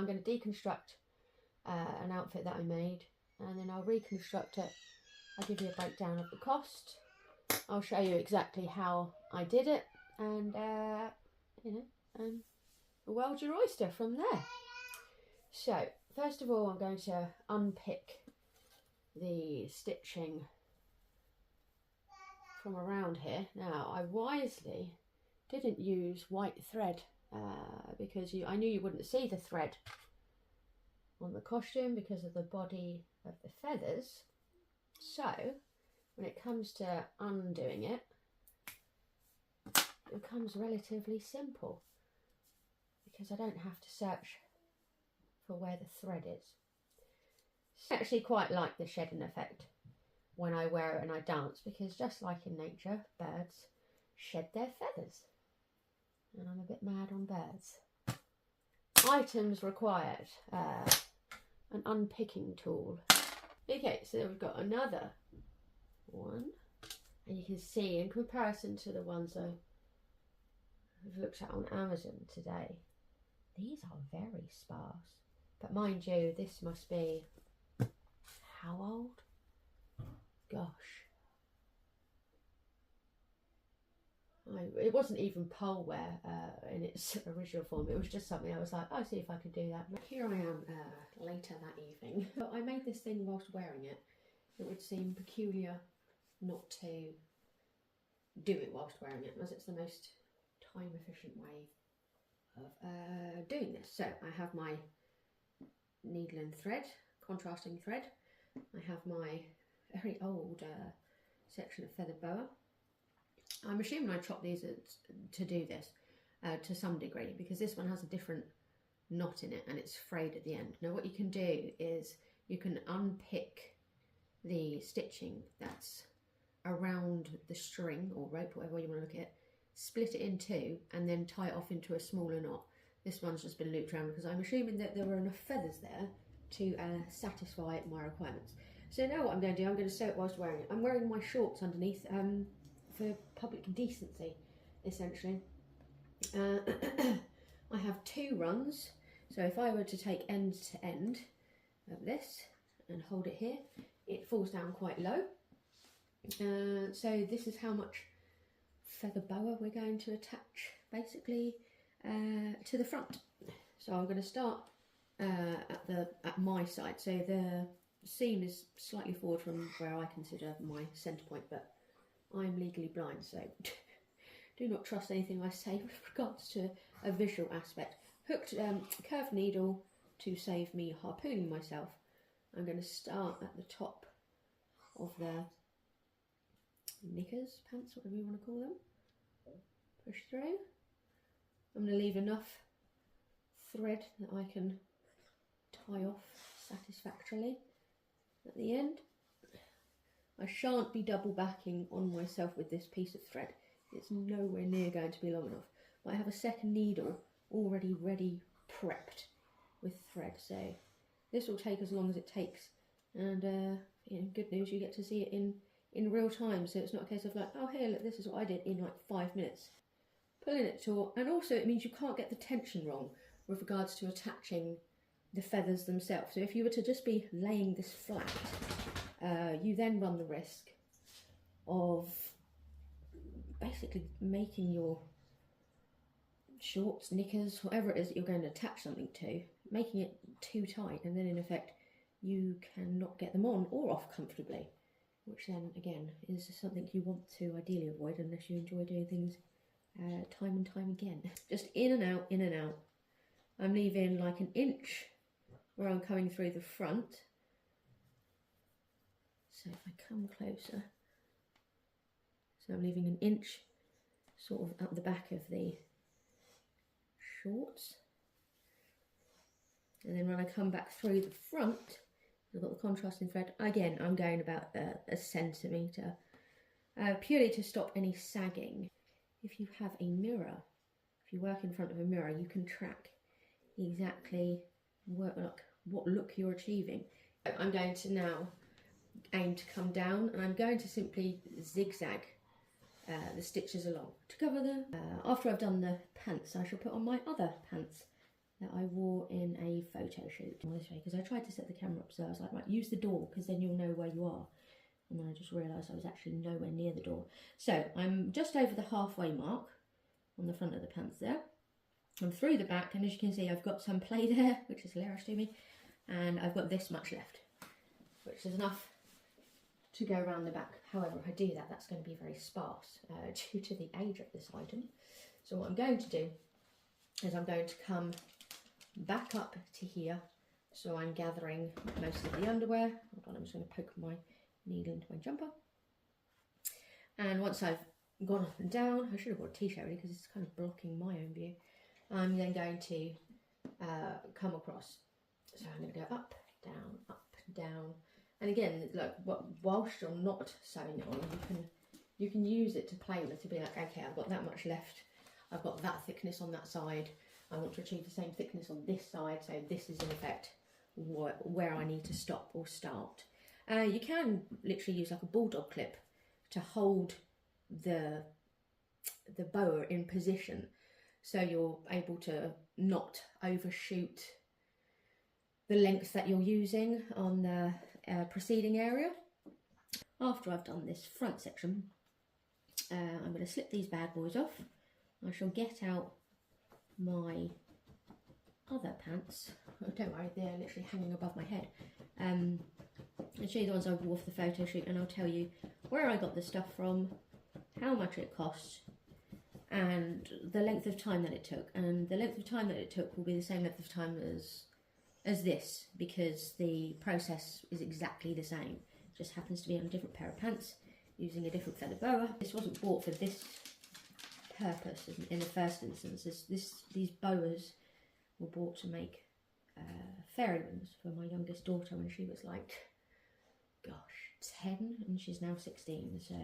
I'm going to deconstruct an outfit that I made, and then I'll reconstruct it. I'll give you a breakdown of the cost. I'll show you exactly how I did it, and weld your oyster from there. So first of all, I'm going to unpick the stitching from around here. Now, I wisely didn't use white thread because I knew you wouldn't see the thread on the costume because of the body of the feathers. So when it comes to undoing it, it becomes relatively simple because I don't have to search for where the thread is. I actually quite like the shedding effect when I wear it and I dance, because just like in nature, birds shed their feathers, and I'm a bit mad on birds. Items required: an unpicking tool. Okay, so we've got another one, and you can see in comparison to the ones I've looked at on Amazon today, these are very sparse. But mind you, this must be how old? Gosh. It wasn't even pole wear in its original form. It was just something I was like, I'll see if I can do that. Here I am later that evening. But I made this thing whilst wearing it. It would seem peculiar not to do it whilst wearing it, as it's the most time efficient way of doing this. So I have my needle and thread, contrasting thread. I have my very old section of feather boa. I'm assuming I chopped these to do this to some degree, because this one has a different knot in it and it's frayed at the end. Now what you can do is you can unpick the stitching that's around the string or rope, whatever you want to look at it, split it in two and then tie it off into a smaller knot. This one's just been looped around because I'm assuming that there were enough feathers there to satisfy my requirements. So now what I'm going to do, I'm going to sew it whilst wearing it. I'm wearing my shorts underneath for public decency, essentially. I have two runs, so if I were to take end to end of this and hold it here, it falls down quite low. So this is how much feather boa we're going to attach, basically, to the front. So I'm going to start at my side. So the seam is slightly forward from where I consider my centre point, but I'm legally blind, so do not trust anything I say with regards to a visual aspect. Hooked curved needle to save me harpooning myself. I'm going to start at the top of the knickers, pants, whatever you want to call them. Push through. I'm going to leave enough thread that I can tie off satisfactorily at the end. I shan't be double backing on myself with this piece of thread. It's nowhere near going to be long enough. But I have a second needle already ready, prepped with thread. So this will take as long as it takes. And good news, you get to see it in real time. So it's not a case of like, oh here, look, this is what I did in like 5 minutes. Pulling it taut, and also it means you can't get the tension wrong with regards to attaching the feathers themselves. So if you were to just be laying this flat, you then run the risk of basically making your shorts, knickers, whatever it is that you're going to attach something to, making it too tight, and then in effect you cannot get them on or off comfortably, which then again is something you want to ideally avoid unless you enjoy doing things time and time again. Just in and out, in and out. I'm leaving like an inch where I'm coming through the front. So if I come closer, so I'm leaving an inch sort of at the back of the shorts. And then when I come back through the front, I've got the contrasting thread. Again, I'm going about a centimetre, purely to stop any sagging. If you have a mirror, if you work in front of a mirror, you can track exactly what look you're achieving. I'm going to now aim to come down, and I'm going to simply zigzag the stitches along to cover the after I've done the pants, I shall put on my other pants that I wore in a photo shoot on this way, because I tried to set the camera up so I was like, right, use the door because then you'll know where you are. And then I just realised I was actually nowhere near the door. So I'm just over the halfway mark on the front of the pants there. I'm through the back, and as you can see, I've got some play there, which is hilarious to me. And I've got this much left, which is enough to go around the back. However, if I do that, that's going to be very sparse due to the age of this item. So what I'm going to do is I'm going to come back up to here. So I'm gathering most of the underwear. Hold on, I'm just going to poke my needle into my jumper. And once I've gone up and down, I should have brought a t-shirt really because it's kind of blocking my own view. I'm then going to come across. So I'm going to go up, down. And again, like whilst you're not sewing it on, you can use it to play with, to be like, okay, I've got that much left. I've got that thickness on that side. I want to achieve the same thickness on this side. So this is in effect where I need to stop or start. You can literally use like a bulldog clip to hold the boa in position, so you're able to not overshoot the length that you're using on the preceding area. After I've done this front section, I'm going to slip these bad boys off. I shall get out my other pants. Oh, don't worry, they're literally hanging above my head. I'll show you the ones I wore for the photo shoot, and I'll tell you where I got the stuff from, how much it cost, and the length of time that it took. And the length of time that it took will be the same length of time as this, because the process is exactly the same. It just happens to be on a different pair of pants using a different feather boa. This wasn't bought for this purpose in the first instance. These boas were bought to make fairy wings for my youngest daughter when she was like, gosh, 10, and she's now 16. So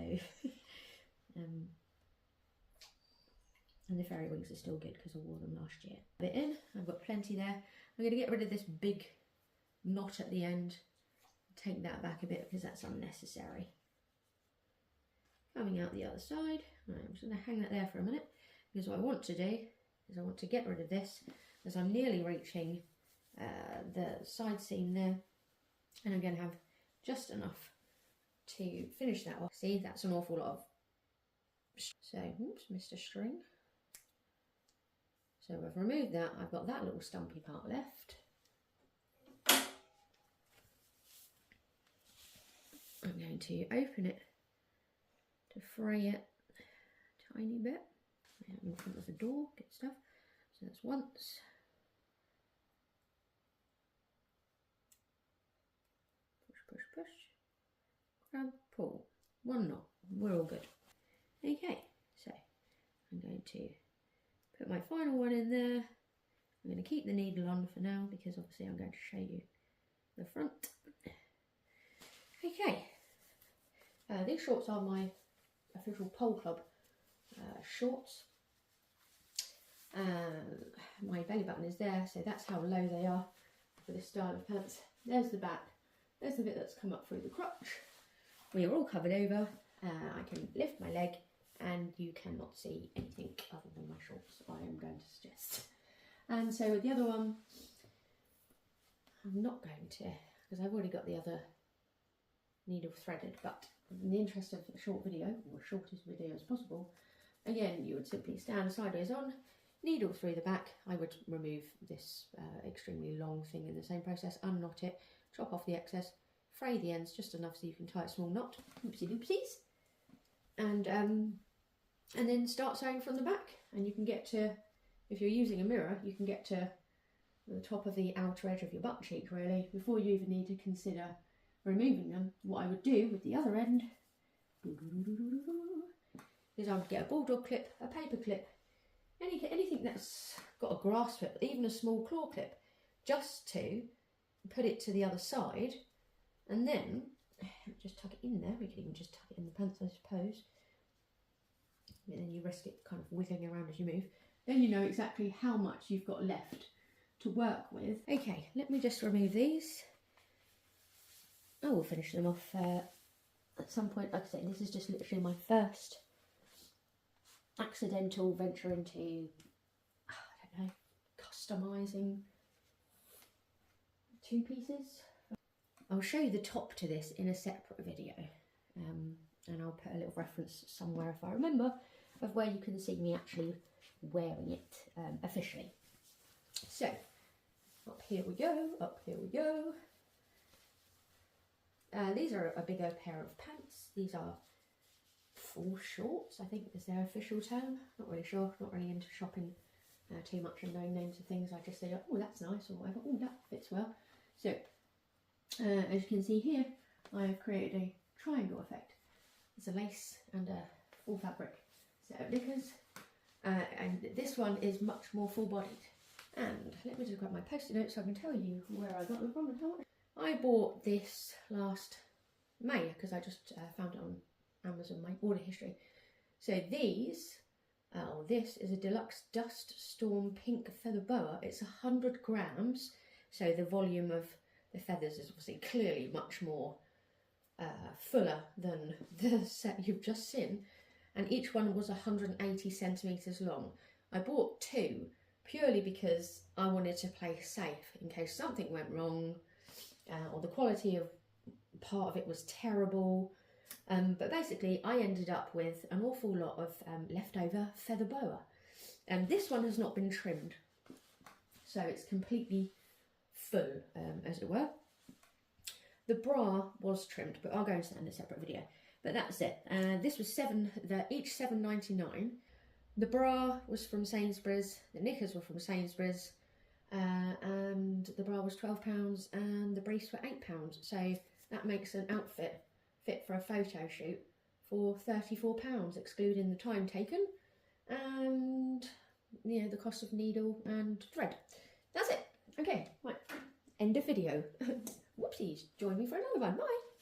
and the fairy wings are still good because I wore them last year. Bit in, I've got plenty there. I'm going to get rid of this big knot at the end, take that back a bit because that's unnecessary. Coming out the other side, right, I'm just going to hang that there for a minute, because what I want to do is I want to get rid of this, as I'm nearly reaching the side seam there, and I'm going to have just enough to finish that off. See, that's an awful lot of, so, oops, missed a string. So I've removed that, I've got that little stumpy part left. I'm going to open it to fray it a tiny bit. In front of the door, get stuff. So that's once. Push, push, push. Grab, pull. One knot. We're all good. Okay, so I'm going to put my final one in there. I'm going to keep the needle on for now because obviously I'm going to show you the front. Okay, these shorts are my official pole club shorts. My belly button is there, so that's how low they are for this style of pants. There's the back, there's the bit that's come up through the crotch. We are all covered over. I can lift my leg and you cannot see anything other than my shorts, I am going to suggest. And so with the other one, I'm not going to, because I've already got the other needle threaded, but in the interest of a short video, or shortest video as possible, again, you would simply stand sideways on, needle through the back. I would remove this extremely long thing in the same process, unknot it, chop off the excess, fray the ends just enough so you can tie a small knot, oopsie doopsies, and then start sewing from the back. And you can get to, if you're using a mirror, you can get to the top of the outer edge of your butt cheek really, before you even need to consider removing them. What I would do with the other end is I would get a bulldog clip, a paper clip, anything that's got a grasp to it, even a small claw clip, just to put it to the other side, and then just tuck it in there. We could even just tuck it in the pants, I suppose. And then you risk it kind of wiggling around as you move. Then you know exactly how much you've got left to work with. Okay, let me just remove these. I will finish them off at some point. Like I say, this is just literally my first accidental venture into, I don't know, customising 2 pieces. I'll show you the top to this in a separate video, and I'll put a little reference somewhere if I remember of where you can see me actually wearing it officially. So up here we go, up here we go. These are a bigger pair of pants. These are full shorts, I think is their official term. Not really sure, not really into shopping too much and knowing names of things. I just say, oh, that's nice, or whatever. Oh, that fits well. So as you can see here, I have created a triangle effect. It's a lace and a full fabric set of knickers, and this one is much more full-bodied. And let me just grab my post-it notes so I can tell you where I got them from and how much. I bought this last May because I just found it on Amazon, my order history. So these, this is a deluxe dust storm pink feather boa. It's 100 grams, so the volume of the feathers is obviously clearly much more fuller than the set you've just seen, and each one was 180 centimetres long. I bought 2 purely because I wanted to play safe in case something went wrong, or the quality of part of it was terrible. But basically I ended up with an awful lot of leftover feather boa, and this one has not been trimmed, so it's completely full, as it were. The bra was trimmed, but I'll go into that in a separate video. But that's it. This was each $7.99. The bra was from Sainsbury's, the knickers were from Sainsbury's, and the bra was £12 and the briefs were £8. So that makes an outfit fit for a photo shoot for £34, excluding the time taken and, you know, the cost of needle and thread. That's it. Okay, right. End of video. Whoopsies. Join me for another one. Bye.